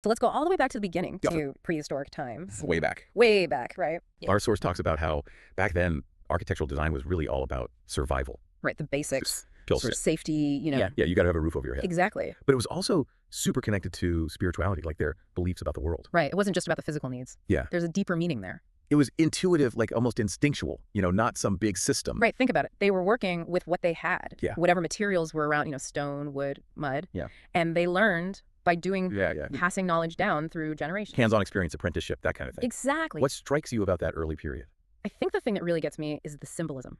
So let's go all the way back to the beginning, to prehistoric times. Way back. Way back, right? Yeah. Our source talks about how back then architectural design was really all about survival. Right, the basics. Sort of safety, Yeah, you got to have a roof over your head. Exactly. But it was also super connected to spirituality, like their beliefs about the world. Right, it wasn't just about the physical needs. Yeah. There's a deeper meaning there. It was intuitive, like almost instinctual, not some big system. Right, think about it. They were working with what they had. Yeah. Whatever materials were around, stone, wood, mud. Yeah. And they learned by doing, passing knowledge down through generations. Hands-on experience, apprenticeship, that kind of thing. Exactly. What strikes you about that early period? I think the thing that really gets me is the symbolism.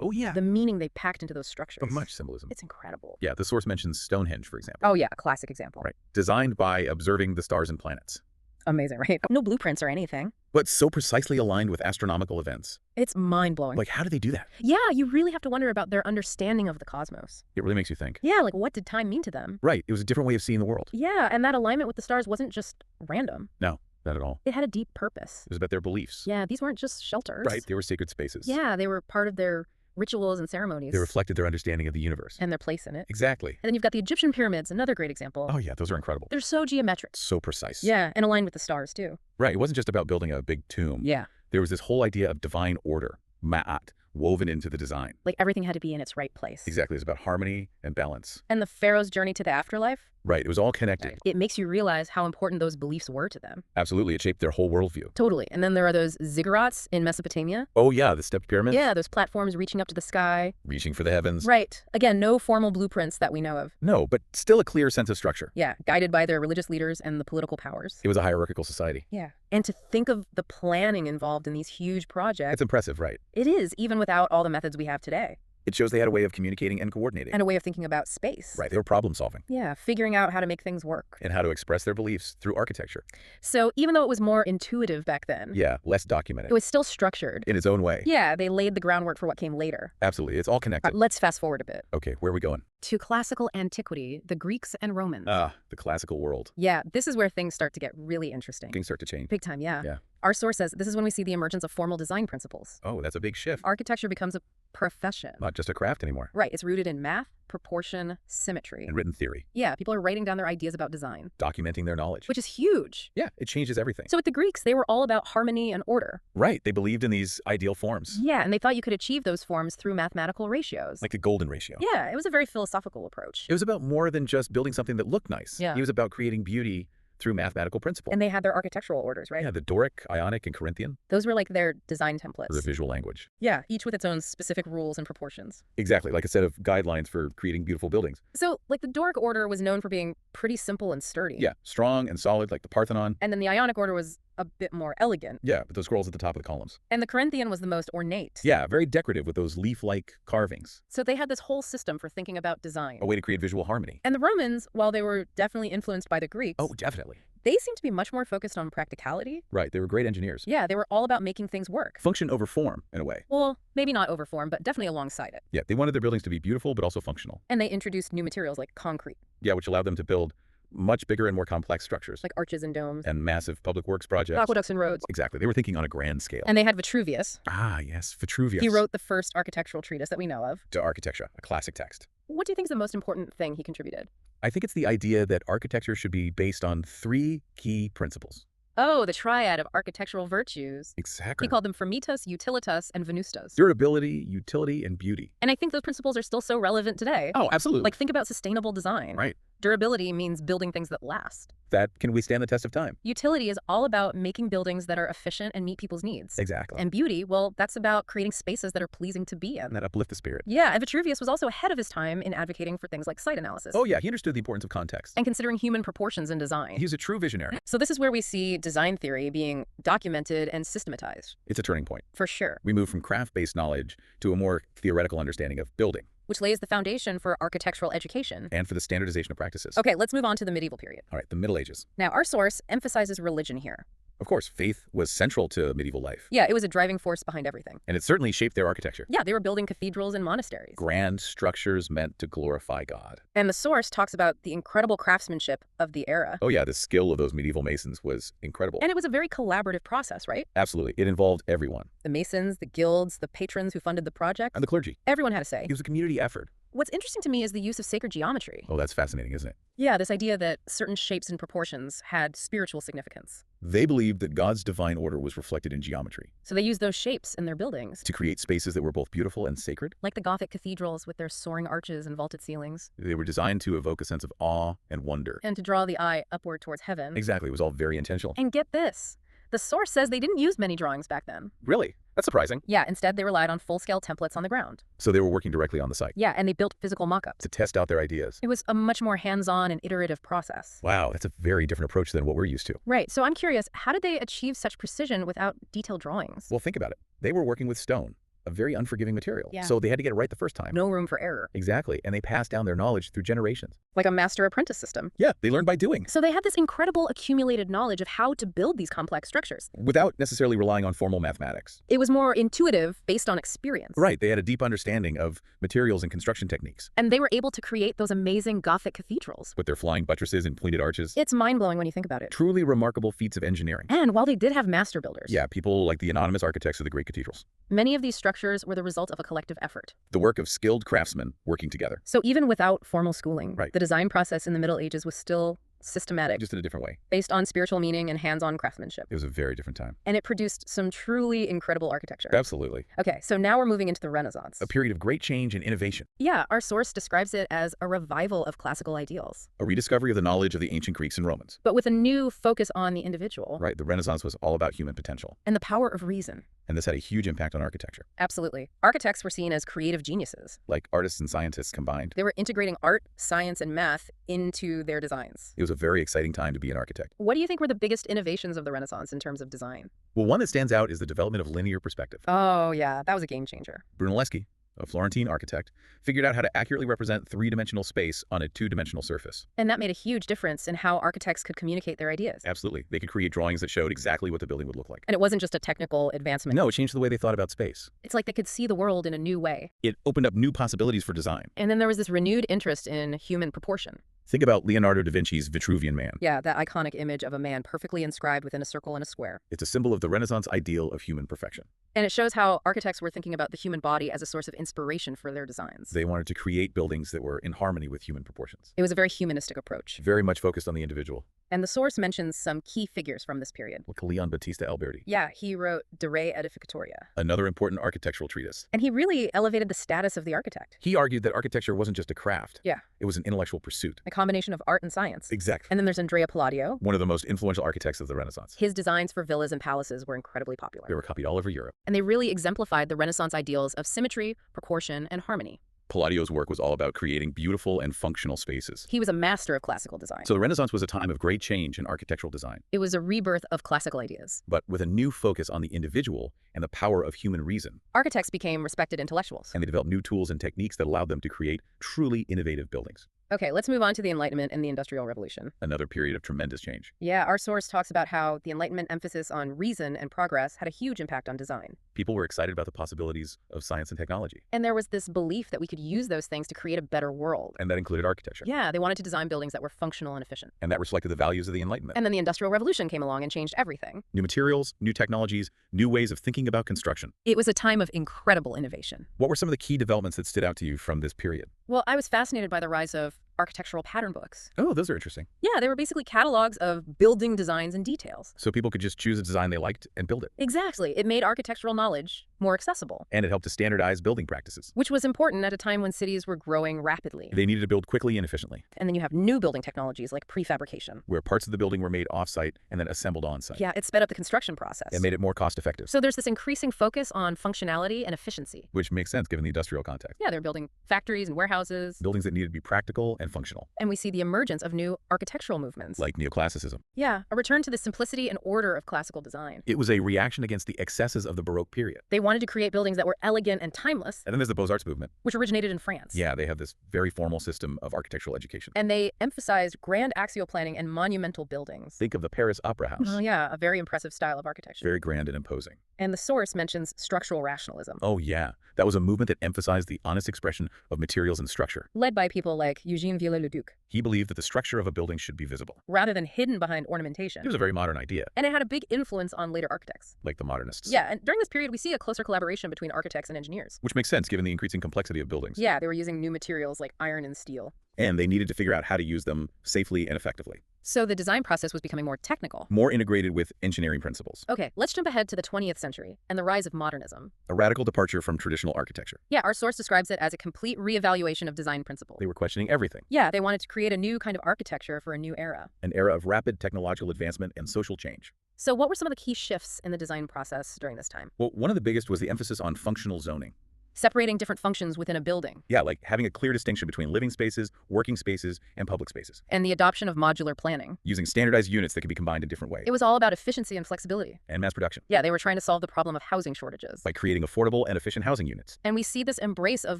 Oh, yeah. The meaning they packed into those structures. So much symbolism. It's incredible. Yeah, the source mentions Stonehenge, for example. Oh, yeah, a classic example. Right. Designed by observing the stars and planets. Amazing, right? No blueprints or anything. But so precisely aligned with astronomical events. It's mind-blowing. Like, how do they do that? Yeah, you really have to wonder about their understanding of the cosmos. It really makes you think. Yeah, like what did time mean to them? Right. It was a different way of seeing the world. Yeah, and that alignment with the stars wasn't just random. No, not at all. It had a deep purpose. It was about their beliefs. Yeah, these weren't just shelters. Right. They were sacred spaces. Yeah, they were part of their rituals and ceremonies. They reflected their understanding of the universe. And their place in it. Exactly. And then you've got the Egyptian pyramids, another great example. Oh, yeah, those are incredible. They're so geometric. So precise. Yeah, and aligned with the stars, too. Right. It wasn't just about building a big tomb. Yeah. There was this whole idea of divine order, ma'at, woven into the design. Like everything had to be in its right place. Exactly. It was about harmony and balance. And the pharaoh's journey to the afterlife? Right. It was all connected. It makes you realize how important those beliefs were to them. Absolutely. It shaped their whole worldview. Totally. And then there are those ziggurats in Mesopotamia. Oh, yeah. The stepped pyramids. Yeah, those platforms reaching up to the sky. Reaching for the heavens. Right. Again, no formal blueprints that we know of. No, but still a clear sense of structure. Yeah, guided by their religious leaders and the political powers. It was a hierarchical society. Yeah. And to think of the planning involved in these huge projects. It's impressive, right? It is, even without all the methods we have today. It shows they had a way of communicating and coordinating. And a way of thinking about space. Right, they were problem solving. Yeah, figuring out how to make things work. And how to express their beliefs through architecture. So even though it was more intuitive back then. Yeah, less documented. It was still structured. In its own way. Yeah, they laid the groundwork for what came later. Absolutely, it's all connected. Let's fast forward a bit. Okay, where are we going? To classical antiquity, the Greeks and Romans. The classical world. Yeah, this is where things start to get really interesting. Things start to change. Big time, yeah. Yeah. Our source says this is when we see the emergence of formal design principles. Oh, that's a big shift. Architecture becomes a profession. Not just a craft anymore. Right, it's rooted in math, proportion, symmetry. And written theory. Yeah, people are writing down their ideas about design. Documenting their knowledge. Which is huge. Yeah, it changes everything. So with the Greeks, they were all about harmony and order. Right, they believed in these ideal forms. Yeah, and they thought you could achieve those forms through mathematical ratios. Like the golden ratio. Yeah, it was a very philosophical approach. It was about more than just building something that looked nice. Yeah. It was about creating beauty through mathematical principle. And they had their architectural orders, right? Yeah, the Doric, Ionic, and Corinthian. Those were like their design templates. For the visual language. Yeah, each with its own specific rules and proportions. Exactly, like a set of guidelines for creating beautiful buildings. So, like the Doric order was known for being pretty simple and sturdy. Yeah, strong and solid like the Parthenon. And then the Ionic order was a bit more elegant. Yeah, but those scrolls at the top of the columns. And the Corinthian was the most ornate. Yeah, very decorative with those leaf-like carvings. So they had this whole system for thinking about design. A way to create visual harmony. And the Romans, while they were definitely influenced by the Greeks. Oh, definitely. They seemed to be much more focused on practicality. Right, they were great engineers. Yeah, they were all about making things work. Function over form, in a way. Well, maybe not over form, but definitely alongside it. Yeah, they wanted their buildings to be beautiful, but also functional. And they introduced new materials like concrete. Yeah, which allowed them to build much bigger and more complex structures. Like arches and domes. And massive public works projects. Aqueducts and roads. Exactly, they were thinking on a grand scale. And they had Vitruvius. Ah, yes, Vitruvius. He wrote the first architectural treatise that we know of. De Architectura, a classic text. What do you think is the most important thing he contributed? I think it's the idea that architecture should be based on 3 key principles. Oh, the triad of architectural virtues. Exactly. He called them firmitas, utilitas, and venustas. Durability, utility, and beauty. And I think those principles are still so relevant today. Oh, absolutely. Like, think about sustainable design. Right. Durability means building things that last. That can withstand the test of time. Utility is all about making buildings that are efficient and meet people's needs. Exactly. And beauty, well, that's about creating spaces that are pleasing to be in. And that uplift the spirit. Yeah, and Vitruvius was also ahead of his time in advocating for things like site analysis. Oh, yeah, he understood the importance of context. And considering human proportions in design. He's a true visionary. So this is where we see design theory being documented and systematized. It's a turning point. For sure. We move from craft-based knowledge to a more theoretical understanding of building. Which lays the foundation for architectural education. And for the standardization of practices. Okay, let's move on to the medieval period. All right, the Middle Ages. Now, our source emphasizes religion here. Of course, faith was central to medieval life. Yeah, it was a driving force behind everything. And it certainly shaped their architecture. Yeah, they were building cathedrals and monasteries. Grand structures meant to glorify God. And the source talks about the incredible craftsmanship of the era. Oh yeah, the skill of those medieval masons was incredible. And it was a very collaborative process, right? Absolutely. It involved everyone. The masons, the guilds, the patrons who funded the project. And the clergy. Everyone had a say. It was a community effort. What's interesting to me is the use of sacred geometry. Oh, that's fascinating, isn't it? Yeah, this idea that certain shapes and proportions had spiritual significance. They believed that God's divine order was reflected in geometry So they used those shapes in their buildings. to create spaces that were both beautiful and sacred. Like the Gothic cathedrals with their soaring arches and vaulted ceilings. They were designed to evoke a sense of awe and wonder. And to draw the eye upward towards heaven. Exactly, it was all very intentional. And get this. The source says they didn't use many drawings back then. Really? That's surprising. Yeah, instead they relied on full-scale templates on the ground. So they were working directly on the site Yeah, and they built physical mock-ups. to test out their ideas. It was a much more hands-on and iterative process. Wow, that's a very different approach than what we're used to. Right, so I'm curious, how did they achieve such precision without detailed drawings? Well, think about it. They were working with stone, a very unforgiving material. Yeah. So they had to get it right the first time. No room for error. Exactly, and they passed down their knowledge through generations. Like a master-apprentice system. Yeah, they learned by doing, So they had this incredible accumulated knowledge of how to build these complex structures. without necessarily relying on formal mathematics. It was more intuitive, based on experience. Right, they had a deep understanding of materials and construction techniques. And they were able to create those amazing Gothic cathedrals. With their flying buttresses and pointed arches. It's mind-blowing when you think about it. Truly remarkable feats of engineering. And while they did have master builders, Yeah, people like the anonymous architects of the great cathedrals. many of these structures were the result of a collective effort. The work of skilled craftsmen working together. So even without formal schooling, Right. the design process in the Middle Ages was still systematic, Just in a different way. based on spiritual meaning and hands-on craftsmanship. It was a very different time. And it produced some truly incredible architecture. Absolutely. Okay, so now we're moving into the Renaissance. A period of great change and innovation. Yeah, our source describes it as a revival of classical ideals, A rediscovery of the knowledge of the ancient Greeks and Romans. but with a new focus on the individual Right, the Renaissance was all about human potential. and the power of reason. And this had a huge impact on architecture. Absolutely. Architects were seen as creative geniuses. Like artists and scientists combined. They were integrating art, science, and math into their designs. It was a very exciting time to be an architect. What do you think were the biggest innovations of the Renaissance in terms of design? Well, one that stands out is the development of linear perspective. Oh, yeah, that was a game changer. Brunelleschi, a Florentine architect, figured out how to accurately represent three-dimensional space on a two-dimensional surface. And that made a huge difference in how architects could communicate their ideas. Absolutely. They could create drawings that showed exactly what the building would look like. And it wasn't just a technical advancement. No, it changed the way they thought about space. It's like they could see the world in a new way. It opened up new possibilities for design. And then there was this renewed interest in human proportion. Think about Leonardo da Vinci's Vitruvian Man. Yeah, that iconic image of a man perfectly inscribed within a circle and a square. It's a symbol of the Renaissance ideal of human perfection. And it shows how architects were thinking about the human body as a source of inspiration for their designs. They wanted to create buildings that were in harmony with human proportions. It was a very humanistic approach. Very much focused on the individual. And the source mentions some key figures from this period. Like Leon Battista Alberti. Yeah, he wrote De Re Edificatoria. Another important architectural treatise. And he really elevated the status of the architect. He argued that architecture wasn't just a craft. Yeah. It was an intellectual pursuit. A combination of art and science. Exactly. And then there's Andrea Palladio. One of the most influential architects of the Renaissance. His designs for villas and palaces were incredibly popular. They were copied all over Europe. And they really exemplified the Renaissance ideals of symmetry, proportion, and harmony. Palladio's work was all about creating beautiful and functional spaces. He was a master of classical design. So the Renaissance was a time of great change in architectural design, It was a rebirth of classical ideas. but with a new focus on the individual and the power of human reason. Architects became respected intellectuals. And they developed new tools and techniques that allowed them to create truly innovative buildings. Okay, let's move on to the Enlightenment and the Industrial Revolution. Another period of tremendous change. Yeah, our source talks about how the Enlightenment emphasis on reason and progress had a huge impact on design. People were excited about the possibilities of science and technology, And there was this belief that we could use those things to create a better world. and that included architecture. Yeah, they wanted to design buildings that were functional and efficient. And that reflected the values of the Enlightenment. And then the Industrial Revolution came along and changed everything. New materials, new technologies, new ways of thinking about construction. It was a time of incredible innovation. What were some of the key developments that stood out to you from this period? Well, I was fascinated by the rise of architectural pattern books. Oh, those are interesting. Yeah, they were basically catalogs of building designs and details. So people could just choose a design they liked and build it. Exactly. It made architectural knowledge more accessible, And it helped to standardize building practices. which was important at a time when cities were growing rapidly. They needed to build quickly and efficiently, And then you have new building technologies like prefabrication. where parts of the building were made off-site and then assembled on-site. Yeah, it sped up the construction process. And made it more cost-effective, So there's this increasing focus on functionality and efficiency. which makes sense given the industrial context. Yeah, they're building factories and warehouses. Buildings that needed to be practical and functional, And we see the emergence of new architectural movements. like neoclassicism. Yeah, a return to the simplicity and order of classical design. It was a reaction against the excesses of the Baroque period. They wanted to create buildings that were elegant and timeless, And then there's the Beaux-Arts movement. which originated in France. Yeah, they have this very formal system of architectural education. And they emphasized grand axial planning and monumental buildings. Think of the Paris Opera House. Oh, yeah, a very impressive style of architecture. Very grand and imposing. And the source mentions structural rationalism, Oh yeah, that was a movement that emphasized the honest expression of materials and structure. led by people like Eugène Viollet-le-Duc, He believed that the structure of a building should be visible. rather than hidden behind ornamentation. It was a very modern idea, And it had a big influence on later architects. like the modernists. Yeah, and during this period, we see a closer closer collaboration between architects and engineers. Which makes sense given the increasing complexity of buildings. Yeah, they were using new materials like iron and steel. And they needed to figure out how to use them safely and effectively. So the design process was becoming more technical. More integrated with engineering principles. Okay, let's jump ahead to the 20th century and the rise of modernism. A radical departure from traditional architecture. Yeah, our source describes it as a complete reevaluation of design principles. They were questioning everything. Yeah, they wanted to create a new kind of architecture for a new era. An era of rapid technological advancement and social change. So what were some of the key shifts in the design process during this time? Well, one of the biggest was the emphasis on functional zoning. Separating different functions within a building. Yeah, like having a clear distinction between living spaces, working spaces, and public spaces. And the adoption of modular planning. Using standardized units that could be combined in different ways. It was all about efficiency and flexibility. And mass production. Yeah, they were trying to solve the problem of housing shortages. By creating affordable and efficient housing units. And we see this embrace of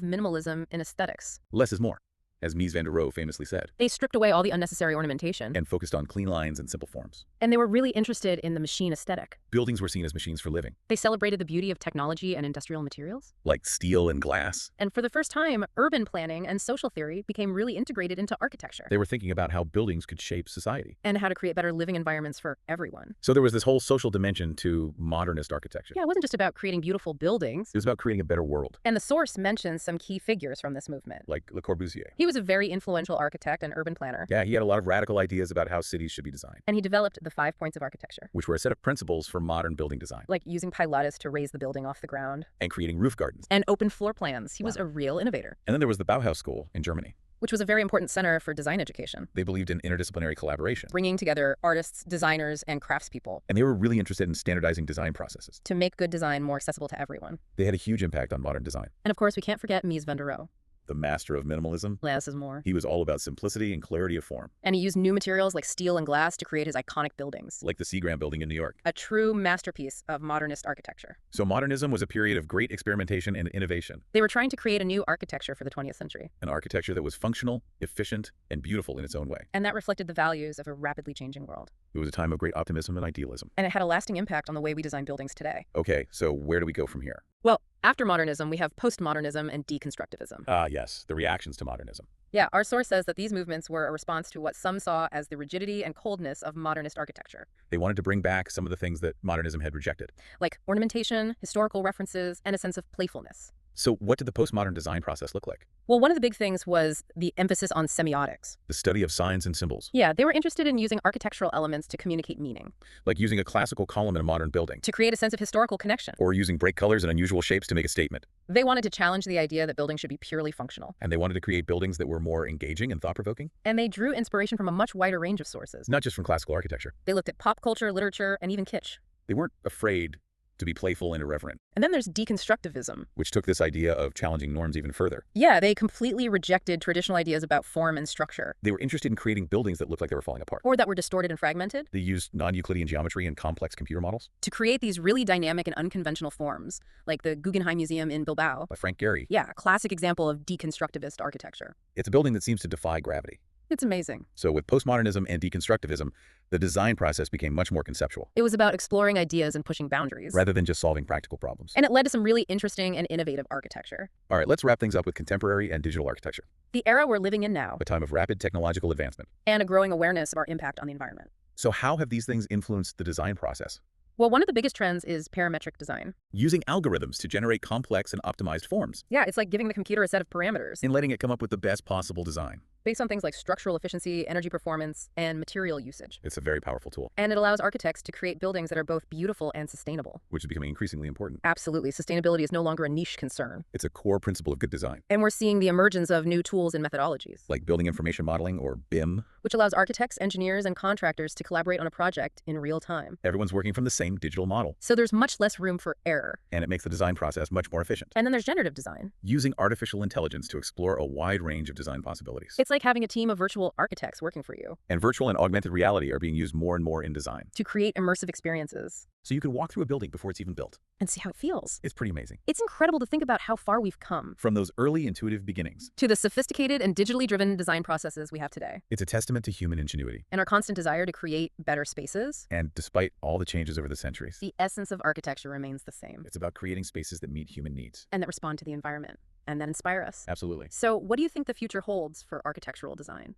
minimalism in aesthetics. Less is more, as Mies van der Rohe famously said. They stripped away all the unnecessary ornamentation. And focused on clean lines and simple forms. And they were really interested in the machine aesthetic. Buildings were seen as machines for living. They celebrated the beauty of technology and industrial materials. Like steel and glass. And for the first time, urban planning and social theory became really integrated into architecture. They were thinking about how buildings could shape society. And how to create better living environments for everyone. So there was this whole social dimension to modernist architecture. Yeah, it wasn't just about creating beautiful buildings. It was about creating a better world. And the source mentions some key figures from this movement. Like Le Corbusier. He was a very influential architect and urban planner. Yeah, he had a lot of radical ideas about how cities should be designed. And he developed the 5 points of architecture. Which were a set of principles for modern building design. Like using pilatus to raise the building off the ground. And creating roof gardens. And open floor plans. He was a real innovator. And then there was the Bauhaus School in Germany. Which was a very important center for design education. They believed in interdisciplinary collaboration. Bringing together artists, designers, and craftspeople. And they were really interested in standardizing design processes. To make good design more accessible to everyone. They had a huge impact on modern design. And of course, we can't forget Mies van der Rohe. The master of minimalism. Less is more. He was all about simplicity and clarity of form. And he used new materials like steel and glass to create his iconic buildings. Like the Seagram building in New York. A true masterpiece of modernist architecture. So modernism was a period of great experimentation and innovation. They were trying to create a new architecture for the 20th century. An architecture that was functional, efficient, and beautiful in its own way. And that reflected the values of a rapidly changing world. It was a time of great optimism and idealism. And it had a lasting impact on the way we design buildings today. Okay, so where do we go from here? Well, after modernism, we have postmodernism and deconstructivism. Ah, yes, the reactions to modernism. Yeah, our source says that these movements were a response to what some saw as the rigidity and coldness of modernist architecture. They wanted to bring back some of the things that modernism had rejected. Like ornamentation, historical references, and a sense of playfulness. So what did the postmodern design process look like? Well, one of the big things was the emphasis on semiotics. The study of signs and symbols. Yeah, they were interested in using architectural elements to communicate meaning. Like using a classical column in a modern building. To create a sense of historical connection. Or using bright colors and unusual shapes to make a statement. They wanted to challenge the idea that buildings should be purely functional. And they wanted to create buildings that were more engaging and thought-provoking. And they drew inspiration from a much wider range of sources. Not just from classical architecture. They looked at pop culture, literature, and even kitsch. They weren't afraid to be playful and irreverent. And then there's deconstructivism, which took this idea of challenging norms even further. Yeah, they completely rejected traditional ideas about form and structure. They were interested in creating buildings that looked like they were falling apart. Or that were distorted and fragmented. They used non-Euclidean geometry and complex computer models. To create these really dynamic and unconventional forms, like the Guggenheim Museum in Bilbao. By Frank Gehry. Yeah, a classic example of deconstructivist architecture. It's a building that seems to defy gravity. It's amazing. So with postmodernism and deconstructivism, the design process became much more conceptual. It was about exploring ideas and pushing boundaries. Rather than just solving practical problems. And it led to some really interesting and innovative architecture. All right, let's wrap things up with contemporary and digital architecture. The era we're living in now. A time of rapid technological advancement. And a growing awareness of our impact on the environment. So how have these things influenced the design process? Well, one of the biggest trends is parametric design. Using algorithms to generate complex and optimized forms. Yeah, it's like giving the computer a set of parameters. And letting it come up with the best possible design. Based on things like structural efficiency, energy performance, and material usage. It's a very powerful tool. And it allows architects to create buildings that are both beautiful and sustainable. Which is becoming increasingly important. Absolutely. Sustainability is no longer a niche concern. It's a core principle of good design. And we're seeing the emergence of new tools and methodologies. Like building information modeling, or BIM. Which allows architects, engineers, and contractors to collaborate on a project in real time. Everyone's working from the same digital model. So there's much less room for error. And it makes the design process much more efficient. And then there's generative design. Using artificial intelligence to explore a wide range of design possibilities. It's like having a team of virtual architects working for you. And virtual and augmented reality are being used more and more in design. To create immersive experiences. So you can walk through a building before it's even built. And see how it feels. It's pretty amazing. It's incredible to think about how far we've come. From those early intuitive beginnings. To the sophisticated and digitally driven design processes we have today. It's a testament to human ingenuity. And our constant desire to create better spaces. And despite all the changes over the centuries. The essence of architecture remains the same. It's about creating spaces that meet human needs. And that respond to the environment. And that inspire us. Absolutely. So what do you think the future holds for architectural design?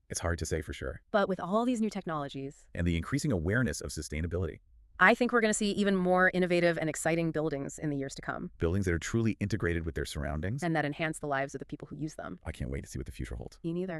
It's hard to say for sure. But with all these new technologies. And the increasing awareness of sustainability. I think we're going to see even more innovative and exciting buildings in the years to come, Buildings that are truly integrated with their surroundings. and that enhance the lives of the people who use them. I can't wait to see what the future holds. Me neither.